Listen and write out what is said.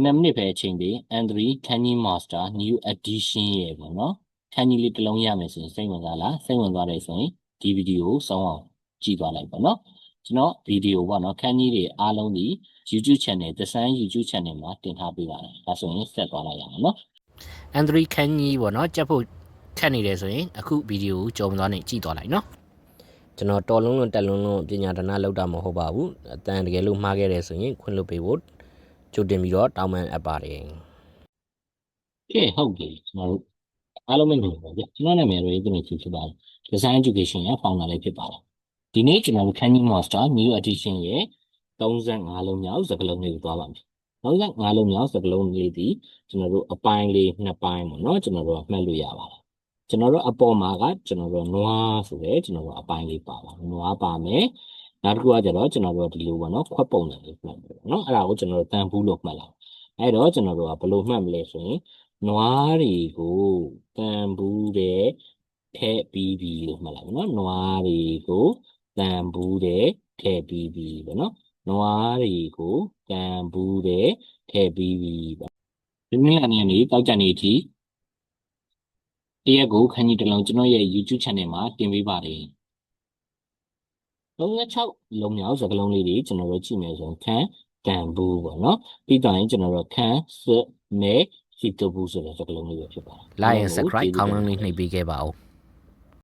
နှစ်ပဲအချိန်ပေး N3 Canny Master New Edition ရဲ့ပေါ့နော် Canny လေးတစ်လုံးရမယ်ဆိုရင်စိတ်ဝင်စားလားစိတ်ဝင်စားတယ်ဆိုရင်ဒီဗီဒီယိုကိုစောင်းအောင်ကြည့်သွားလိုက်ပေါ့နော်ကျွန်တော်ဗီဒီယိုပေါ့နော် Canny တွေအားလုံးဒီ YouTube channel The Sun YouTube channel မှာတင်ထားပေးပါတယ်ဒါဆိုရင်ဆက်သွားလိုက်ရအောင်နော် N3 Canny ပေါ့နော်ကြက်ဖို့ခက်နေတယ်ဆိုရင်အခုဗီဒီယိုကိုကြုံသွားနေကြည့်သွားလိုက်နော်ကျွန်တော်တော်လုံးလုံးတက်လုံးလုံးပညာဒနာလောက်တာမဟုတ်ပါဘူးအတန်တကယ်လို့မှားခဲ့တယ်ဆိုရင်ခွင့်လွှတ်ပေးဖို့ကြိုတင်ပြီးတော့တောင်းပန်အပ်ပါတယ်ကဲဟုတ်ပြီကျွန်တော်တို့အားလုံးမင်္ဂလာပါဗျကျွန်တော်နာမည်ရေသူမျိုးဖြစ်ပါတယ် Design Education ရဲ့ founder လေးဖြစ်ပါတယ်ဒီနေ့ကျွန်တော်တို့ Canny Master New Edition ရဲ့35လုံးမြောက်စကားလုံးလေးကိုသွားပါမယ်35လုံးမြောက်စကားလုံးလေးဒီကျွန်တော်တို့အပိုင်းလေးနှစ်ပိုင်းပေါ့နော်ကျွန်တော်တို့မှတ်လို့ရပါတယ်ကျွန်တော်တို့အပေါ်မှာကကျွန်တော်တို့နွားဆိုတဲ့ကျွန်တော်တို့အပိုင်းလေးပါပါနွားပါမယ်နောက်တစ်ခုကကျတော့ကျွန်တော်တို့ဒီလိုပေါ့နော်ခွက်ပုံစံလေးမှတ်တယ်ပေါ့နော်အဲ့ဒါကိုကျွန်တော်တို့တန်ဘူးလို့မှတ်လိုက်အဲ့တော့ကျွန်တော်တို့ကဘယ်လိုမှတ်မလဲဆိုရင်နွားတွေကိုတန်ဘူးတဲ့ထည့်ပြီးပြီလို့မှတ်လိုက်ပါနော်နွားတွေကိုတန်ဘူးတဲ့ထည့်ပြီးပြီပေါ့နော်နွားတွေကိုတန်ဘူးတဲ့ထည့်ပြီးပြီပေါ့ဒီနေ့အနေနဲ့တောက်ကြနေအထိတရက်ကိုခန်းကြီးတစ်လုံးကျွန်တော်ရဲ့ YouTube channel မှာတင်ပေးပါတယ်36လုံးမြောက်စကားလုံးလေးတွေကျွန်တော်တို့ကြည့်မယ်ဆိုရင်ခန်းတန်ဘူးပေါ့နော်ပြီးတော့ရင်ကျွန်တော်တို့ခန်းစမဲစီတိုဘူးဆိုတဲ့စကားလုံးလေးပဲဖြစ်ပါတယ် Like and subscribe ခေါင်းလုံးလေးနှိပ်ပေးခဲ့ပါဦး